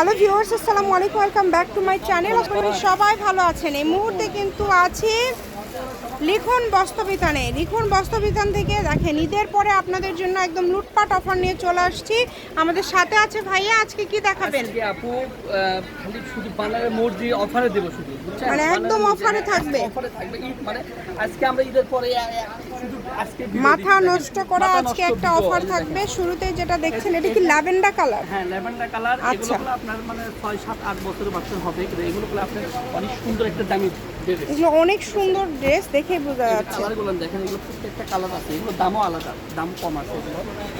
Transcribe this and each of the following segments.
Hello viewers, আসসালামু আলাইকুম, welcome back to my channel. আপনারা সবাই ভালো আছেন। এই মুহূর্তে কিন্তু আছি লিখন বস্ত্রবিতানে। লিখন বস্ত্রবিতান থেকে দেখেন ঈদের পরে আপনাদের জন্য একদম লুটপাট অফার নিয়ে চলে আসছি। আমাদের সাথে আছে ভাইয়া। আজকে কি দেখাবেন? আজকে আপু খালি শুধু বানারের মোড় দিয়ে অফারে দেব শুধু, বুঝছেন? মানে একদম অফারে থাকবে। অফারে থাকবে ঈদ মানে আজকে আমরা ঈদের পরে শুধু আজকে মাথা নষ্ট করা আজকে একটা অফার থাকবে। শুরুতে যেটা দেখছেন এটা কি ল্যাভেন্ডার কালার? হ্যাঁ, ল্যাভেন্ডার কালার। আচ্ছা, এগুলো আপনার মানে 6-7-8 বছরের বাচ্চা হবে, কিন্তু এগুলো আপনার অনেক সুন্দর একটা দামি দেবে। এগুলো অনেক সুন্দর ড্রেস, দেখে বোঝা যাচ্ছে। কালারগুলো দেখেন, এগুলো প্রত্যেকটা কালার আছে, এগুলো দামও আলাদা, দাম কম আছে,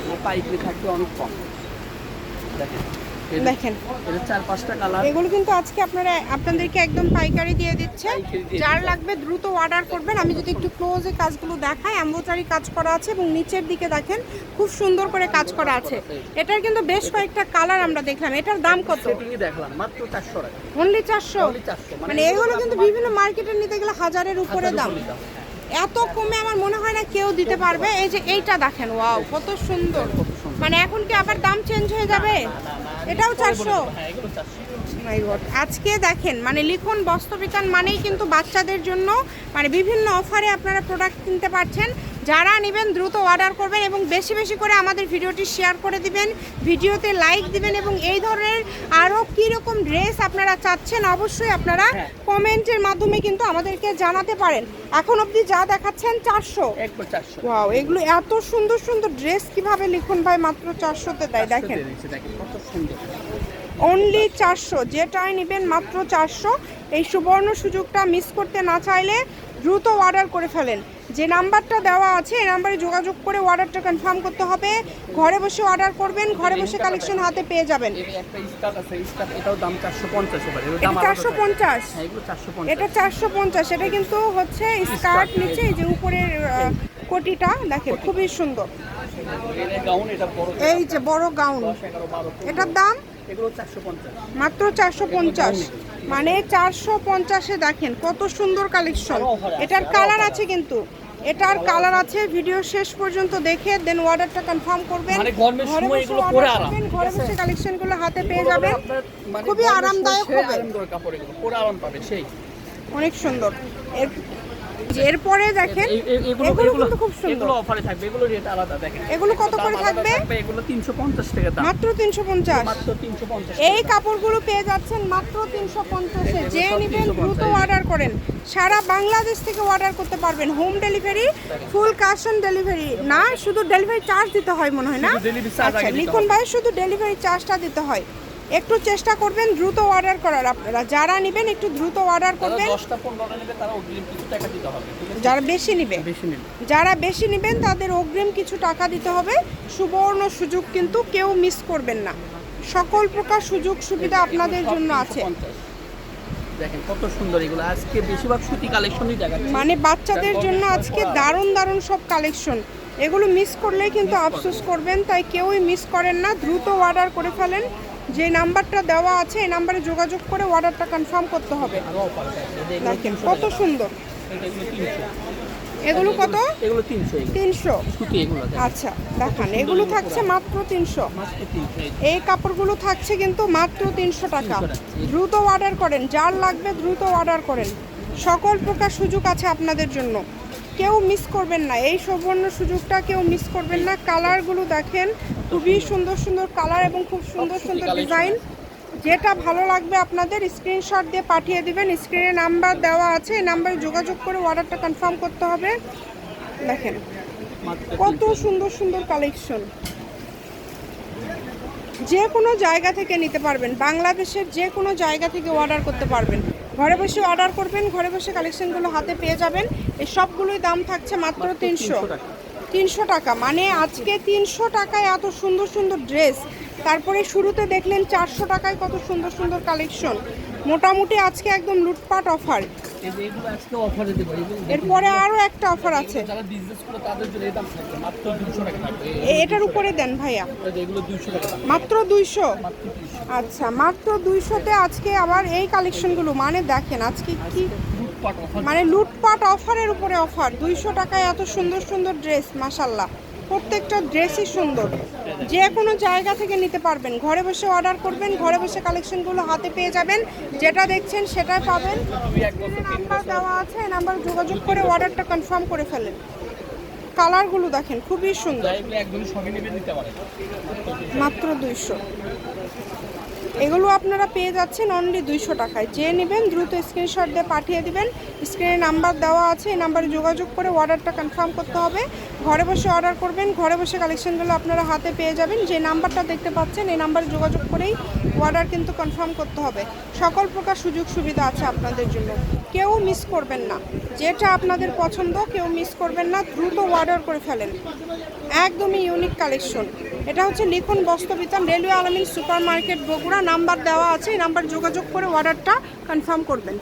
এগুলো পাইকারি থাকবে অনেক কম। দেখেন এটা 4-5টা কালার। এগুলো কিন্তু আজকে আপনাদেরকে একদম পাইকারি দিয়ে দিচ্ছে। যার লাগবে দ্রুত অর্ডার করবেন। আমি যদি একটু ক্লোজে কাজগুলো দেখাই, এমব্রয়ডারি কাজ করা আছে এবং নিচের দিকে দেখেন খুব সুন্দর করে কাজ করা আছে। এটার কিন্তু বেশ কয়েকটা কালার আমরা দেখলাম। এটার দাম কত? দেখলাম মাত্র 400 টাকা। অনলি 400? মানে এগুলো কিন্তু বিভিন্ন মার্কেটে নিতে গেলে হাজারের উপরে দাম। এত কমে আমার মনে হয় না কেউ দিতে পারবে। এই যে এইটা দেখেন, ওয়াও কত সুন্দর। মানে এখন কি আবার দাম চেঞ্জ হয়ে যাবে? এটাও 400? মাই গড। আজকে দেখেন মানে লিখন বস্ত্রবিতান মানেই কিন্তু বাচ্চাদের জন্য মানে বিভিন্ন অফারে আপনারা প্রোডাক্ট কিনতে পারছেন। যারা নেবেন দ্রুত অর্ডার করবেন এবং বেশি বেশি করে আমাদের ভিডিওটি শেয়ার করে দিবেন, ভিডিওতে লাইক দিবেন এবং এই ধরনের আরও কীরকম ড্রেস আপনারা চাচ্ছেন অবশ্যই আপনারা কমেন্টের মাধ্যমে কিন্তু আমাদেরকে জানাতে পারেন। এখন অবধি যা দেখাচ্ছেন 400। ওয়াও, এগুলো এত সুন্দর সুন্দর ড্রেস কিভাবে লিখন ভাই মাত্র 400-তে দেয়? দেখেন কত সুন্দর। অনলি 400, যেটাই নেবেন মাত্র 400। এই সুবর্ণ সুযোগটা মিস করতে না চাইলে দ্রুত অর্ডার করে ফেলেন। যে নাম্বারটা দেওয়া আছে এই নাম্বারে যোগাযোগ করে অর্ডারটা কনফার্ম করতে হবে। ঘরে বসে অর্ডার করবেন, ঘরে বসে কালেকশন হাতে পেয়ে যাবেন। এটাও দাম 450 এবারে। এটা 450? হ্যাঁ, এগুলো 450। এটা 450। এটা কিন্তু হচ্ছে স্কার্ট, নিচে এই যে উপরের কোটিটা দেখেন খুবই সুন্দর। এই যে বড় গাউন, এটার দাম মাত্র 450। মানে 450-এ দেখেন কত সুন্দর কালেকশন। এটার কালার আছে, কিন্তু এটার কালার আছে। ভিডিও শেষ পর্যন্ত দেখে দেন অর্ডারটা কনফার্ম করবেন। ঘরে বসে কালেকশনগুলো হাতে পেয়ে যাবেন। খুবই আরামদায়ক হবে, অনেক সুন্দর। এরপরে দেখেন এগুলো কিন্তু খুব সুন্দর। এগুলো অফারে থাকবে, এগুলো রেট আলাদা। দেখেন এগুলো কত করে থাকবে? এগুলো 350 টাকা দাম। মাত্র 350? মাত্র 350। এই কাপড়গুলো পেয়ে যাচ্ছেন মাত্র 350-এ। যে নেবেন দ্রুত অর্ডার করেন। সারা বাংলাদেশ থেকে অর্ডার করতে পারবেন। Home delivery, full cash on delivery না, শুধু ডেলিভারি চার্জ দিতে হয় মনে হয় না? আচ্ছা, লিখন ভাই শুধু ডেলিভারি চার্জটা দিতে হয়। একটু চেষ্টা করবেন দ্রুত অর্ডার করার। আপনারা যারা নেবেন একটু দ্রুত অর্ডার করবেন। যারা বেশি নেবেন, যারা বেশি নেবেন তাদের অগ্রিম কিছু টাকা দিতে হবে। সুবর্ণ সুযোগ কিন্তু কেউ মিস করবেন না। সকল প্রকার সুযোগ সুবিধা আপনাদের জন্য আছে। দেখেন কত সুন্দর এগুলো। আজকে বেশিরভাগ সুতি কালেকশনই দেখাচ্ছি। মানে বাচ্চাদের জন্য আজকে দারুণ দারুণ সব কালেকশন। এগুলো মিস করলে কিন্তু আফসোস করবেন, তাই কেউই মিস করেন না। দ্রুত অর্ডার করে ফেলেন। যে নাম্বারটা দেওয়া আছে এই নাম্বারে যোগাযোগ করে অর্ডারটা কনফার্ম করতে হবে। দেখেন কত সুন্দর। এগুলো কত? এগুলো 300। আচ্ছা দেখান, এগুলো থাকছে মাত্র 300। এই কাপড়গুলো থাকছে কিন্তু মাত্র 300 টাকা। দ্রুত অর্ডার করেন, যার লাগবে দ্রুত অর্ডার করেন। সকল প্রকার সুযোগ আছে আপনাদের জন্য, কেউ মিস করবেন না। এই সুবর্ণ সুযোগটা কেউ মিস করবেন না। কালারগুলো দেখেন খুবই সুন্দর সুন্দর কালার এবং খুব সুন্দর সুন্দর ডিজাইন। যেটা ভালো লাগবে আপনাদের স্ক্রিনশট দিয়ে পাঠিয়ে দিবেন। স্ক্রিনে নাম্বার দেওয়া আছে, এই নাম্বারে যোগাযোগ করে অর্ডারটা কনফার্ম করতে হবে। দেখেন কত সুন্দর সুন্দর কালেকশন। যে কোনো জায়গা থেকে নিতে পারবেন, বাংলাদেশের যে কোনো জায়গা থেকে অর্ডার করতে পারবেন। ঘরে বসে অর্ডার করবেন, ঘরে বসে কালেকশনগুলো হাতে পেয়ে যাবেন। এই সবগুলোই দাম থাকছে মাত্র 300 টাকা। মানে আজকে 300 টাকায় এত সুন্দর সুন্দর ড্রেস। তারপরে শুরুতে দেখলেন 400 টাকায় কত সুন্দর সুন্দর কালেকশন। মোটামুটি আজকে একদম লুটপাট অফার। এরপরে আরও একটা অফার আছে, এটার উপরে দেন ভাইয়া। মাত্র 200? আচ্ছা, মাত্র 200-তে আজকে আবার এই কালেকশনগুলো। মানে দেখেন আজকে কি মানে লুটপাট অফারের উপরে অফার। 200 টাকায় এত সুন্দর সুন্দর ড্রেস, মাশাল্লাহ। প্রত্যেকটা ড্রেসই সুন্দর, যে কোনো জায়গা থেকে নিতে পারবেন, ঘরে বসে অর্ডার করবেন, ঘরে বসে কালেকশনগুলো হাতে পেয়ে যাবেন, যেটা দেখছেন সেটাই পাবেন। নাম্বার দেওয়া আছে, এই নাম্বারে যোগাযোগ করে অর্ডারটা কনফার্ম করে ফেলেন। কালারগুলো দেখেন খুবই সুন্দর, মাত্র 200। এগুলো আপনারা পেয়ে যাচ্ছেন অনলি 200 টাকায়। যে নেবেন দ্রুত স্ক্রিনশট দিয়ে পাঠিয়ে দিবেন। স্ক্রিনে নাম্বার দেওয়া আছে, এই নাম্বারে যোগাযোগ করে অর্ডারটা কনফার্ম করতে হবে। ঘরে বসে অর্ডার করবেন, ঘরে বসে কালেকশনগুলো আপনারা হাতে পেয়ে যাবেন। যে নাম্বারটা দেখতে পাচ্ছেন এই নাম্বারে যোগাযোগ করেই অর্ডার কিন্তু কনফার্ম করতে হবে। সকল প্রকার সুযোগ সুবিধা আছে আপনাদের জন্য, কেউ মিস করবেন না। যেটা আপনাদের পছন্দ কেউ মিস করবেন না, দ্রুত অর্ডার করে ফেলেন। একদমই ইউনিক কালেকশন। এটা হচ্ছে লিখুন বস্ত্রবিতান, রেলওয়ে আলামিন সুপার মার্কেট বগুড়া। নাম্বার দেওয়া আছে, এই নাম্বার যোগাযোগ করে অর্ডারটা কনফার্ম করবেন।